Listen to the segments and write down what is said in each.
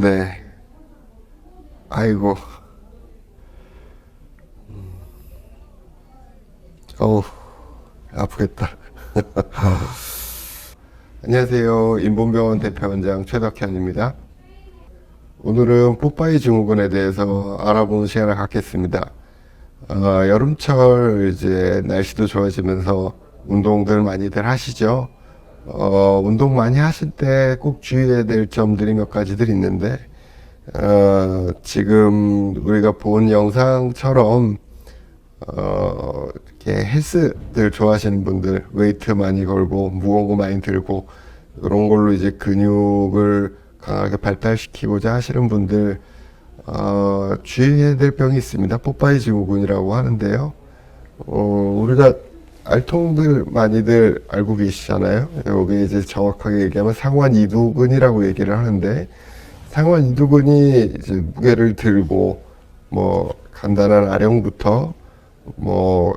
네. 아이고. 어우, 아프겠다. 안녕하세요. 인본병원 대표원장 최덕현입니다. 오늘은 뽀빠이 증후군에 대해서 알아보는 시간을 갖겠습니다. 여름철 이제 날씨도 좋아지면서 운동들 많이들 하시죠? 운동 많이 하실 때 꼭 주의해야 될 점들이 몇 가지들 있는데, 지금 우리가 본 영상처럼 이렇게 헬스들 좋아하시는 분들, 웨이트 많이 걸고 무거운 거 많이 들고 이런 걸로 이제 근육을 강하게 발달시키고자 하시는 분들, 주의해야 될 병이 있습니다. 뽀빠이 증후군이라고 하는데요. 우리가 알통들 많이들 알고 계시잖아요. 여기 이제 정확하게 얘기하면 상완 이두근이라고 얘기를 하는데, 상완 이두근이 이제 무게를 들고 뭐 간단한 아령부터 뭐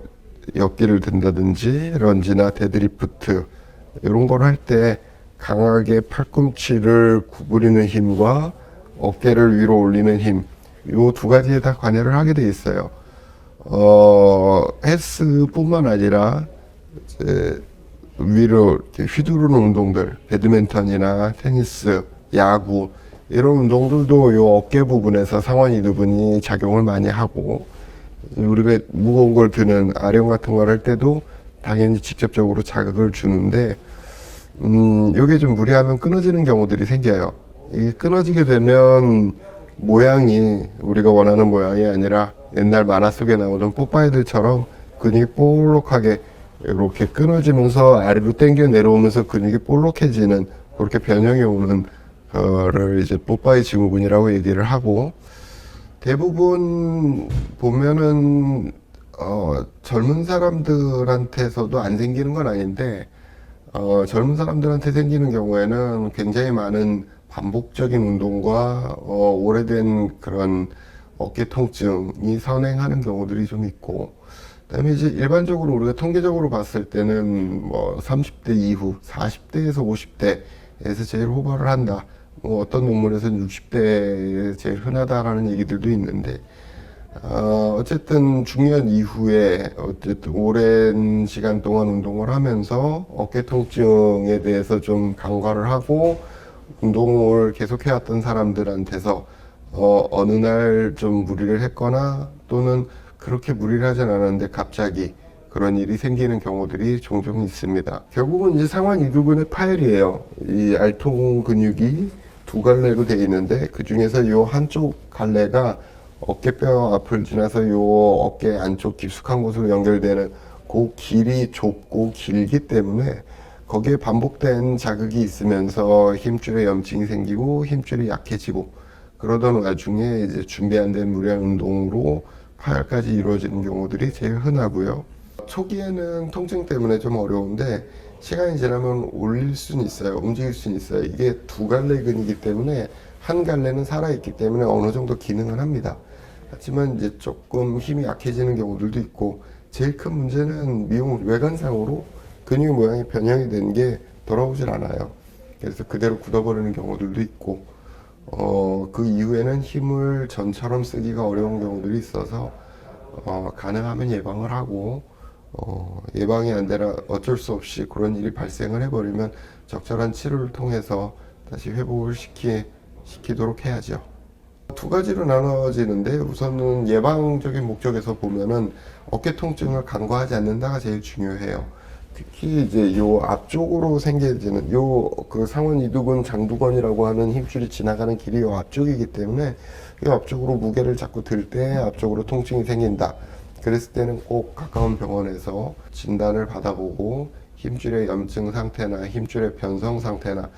역기를 든다든지 런지나 데드리프트 이런 걸 할 때 강하게 팔꿈치를 구부리는 힘과 어깨를 위로 올리는 힘, 요 두 가지에 다 관여를 하게 돼 있어요. 헬스뿐만 아니라 이제 위로 이렇게 휘두르는 운동들, 배드민턴이나 테니스, 야구 이런 운동들도 요 어깨 부분에서 상완 이두근이 작용을 많이 하고, 우리가 무거운 걸 드는 아령 같은 걸 할 때도 당연히 직접적으로 자극을 주는데, 요게 좀 무리하면 끊어지는 경우들이 생겨요. 이게 끊어지게 되면 모양이 우리가 원하는 모양이 아니라 옛날 만화 속에 나오던 뽀빠이들처럼 근육이 볼록하게 이렇게 끊어지면서 아래로 당겨 내려오면서 근육이 볼록해지는 그렇게 변형이 오는 거를 이제 뽀빠이 증후군이라고 얘기를 하고, 대부분 보면은 젊은 사람들한테서도 안 생기는 건 아닌데, 젊은 사람들한테 생기는 경우에는 굉장히 많은 반복적인 운동과 오래된 그런 어깨 통증이 선행하는 경우들이 좀 있고, 그다음에 이제 일반적으로 우리가 통계적으로 봤을 때는 뭐 30대 이후 40대에서 50대에서 제일 호발을 한다. 뭐 어떤 논문에서는 60대에 제일 흔하다라는 얘기들도 있는데, 어쨌든 중년 이후에 어쨌든 오랜 시간 동안 운동을 하면서 어깨 통증에 대해서 좀 간과를 하고 운동을 계속 해왔던 사람들한테서 어느 날 좀 무리를 했거나 또는 그렇게 무리를 하진 않았는데 갑자기 그런 일이 생기는 경우들이 종종 있습니다. 결국은 이제 상완 이두근의 파열이에요. 이 알통 근육이 두 갈래로 되어 있는데, 그 중에서 요 한쪽 갈래가 어깨뼈 앞을 지나서 요 어깨 안쪽 깊숙한 곳으로 연결되는 그 길이 좁고 길기 때문에 거기에 반복된 자극이 있으면서 힘줄에 염증이 생기고 힘줄이 약해지고, 그러던 와중에 이제 준비 안 된 무리한 운동으로 파열까지 이루어지는 경우들이 제일 흔하고요. 초기에는 통증 때문에 좀 어려운데 시간이 지나면 올릴 수는 있어요. 움직일 수는 있어요. 이게 두 갈래 근이기 때문에 한 갈래는 살아있기 때문에 어느 정도 기능을 합니다. 하지만 이제 조금 힘이 약해지는 경우들도 있고, 제일 큰 문제는 미용 외관상으로 근육 모양이 변형이 된 게 돌아오질 않아요. 그래서 그대로 굳어버리는 경우들도 있고, 그 이후에는 힘을 전처럼 쓰기가 어려운 경우들이 있어서, 가능하면 예방을 하고, 예방이 안 되나 어쩔 수 없이 그런 일이 발생을 해버리면 적절한 치료를 통해서 다시 회복을 시키도록 해야죠. 두 가지로 나눠지는데, 우선은 예방적인 목적에서 보면은 어깨 통증을 간과하지 않는다가 제일 중요해요. 특히 이제 요 앞쪽으로 생겨지는 요 그 상완 이두근 장두건이라고 하는 힘줄이 지나가는 길이 요 앞쪽이기 때문에, 요 앞쪽으로 무게를 자꾸 들 때 앞쪽으로 통증이 생긴다. 그랬을 때는 꼭 가까운 병원에서 진단을 받아보고 힘줄의 염증 상태나 힘줄의 변성 상태나,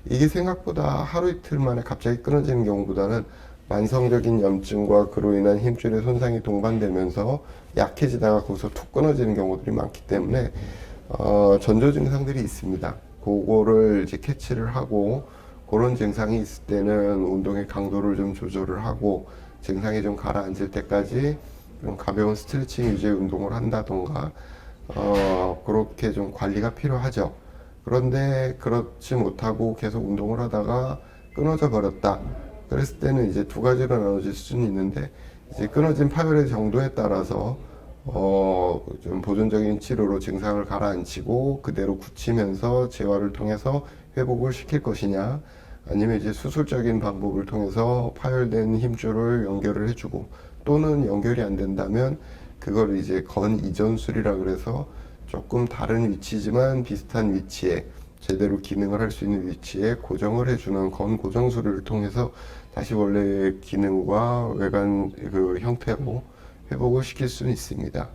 이게 생각보다 하루 이틀 만에 갑자기 끊어지는 경우보다는 만성적인 염증과 그로 인한 힘줄의 손상이 동반되면서 약해지다가 거기서 툭 끊어지는 경우들이 많기 때문에 전조 증상들이 있습니다. 그거를 이제 캐치를 하고, 그런 증상이 있을 때는 운동의 강도를 좀 조절을 하고 증상이 좀 가라앉을 때까지 좀 가벼운 스트레칭 위주의 운동을 한다던가, 그렇게 좀 관리가 필요하죠. 그런데 그렇지 못하고 계속 운동을 하다가 끊어져 버렸다. 그랬을 때는 이제 두 가지로 나눠질 수는 있는데, 이제 끊어진 파열의 정도에 따라서 좀 보존적인 치료로 증상을 가라앉히고 그대로 굳히면서 재활을 통해서 회복을 시킬 것이냐, 아니면 이제 수술적인 방법을 통해서 파열된 힘줄을 연결을 해주고, 또는 연결이 안 된다면 그걸 이제 건 이전술이라 그래서 조금 다른 위치지만 비슷한 위치에, 제대로 기능을 할 수 있는 위치에 고정을 해주는 건 고정술을 통해서 다시 원래의 기능과 외관 그 형태로 회복을 시킬 수는 있습니다.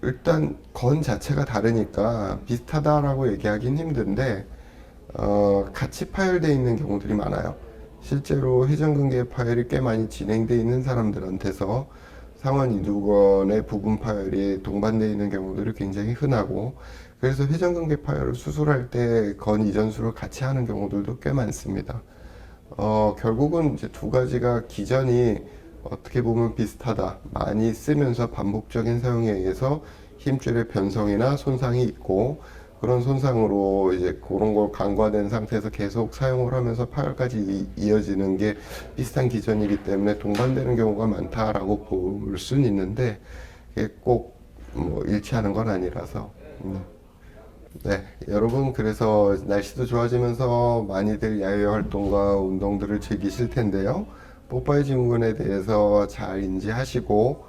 일단 건 자체가 다르니까 비슷하다라고 얘기하긴 힘든데, 같이 파열되어 있는 경우들이 많아요. 실제로 회전근개 파열이 꽤 많이 진행되어 있는 사람들한테서 상완 이두건의 부분 파열이 동반되어 있는 경우들이 굉장히 흔하고, 그래서 회전근개 파열을 수술할 때 건 이전술을 같이 하는 경우들도 꽤 많습니다. 결국은 이제 두 가지가 기전이 어떻게 보면 비슷하다. 많이 쓰면서 반복적인 사용에 의해서 힘줄의 변성이나 손상이 있고, 그런 손상으로 이제 그런 걸 간과된 상태에서 계속 사용을 하면서 파열까지 이어지는 게 비슷한 기전이기 때문에 동반되는 경우가 많다라고 볼 수는 있는데, 이게 꼭 뭐 일치하는 건 아니라서. 네, 여러분, 그래서 날씨도 좋아지면서 많이들 야외 활동과 운동들을 즐기실 텐데요. 뽀빠이 증후군에 대해서 잘 인지하시고,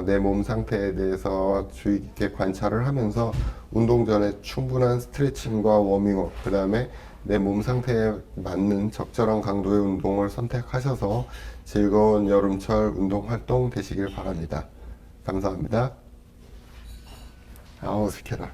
내 몸 상태에 대해서 주의 깊게 관찰을 하면서 운동 전에 충분한 스트레칭과 워밍업, 그 다음에 내 몸 상태에 맞는 적절한 강도의 운동을 선택하셔서 즐거운 여름철 운동 활동 되시길 바랍니다. 감사합니다. 아우, 스케라.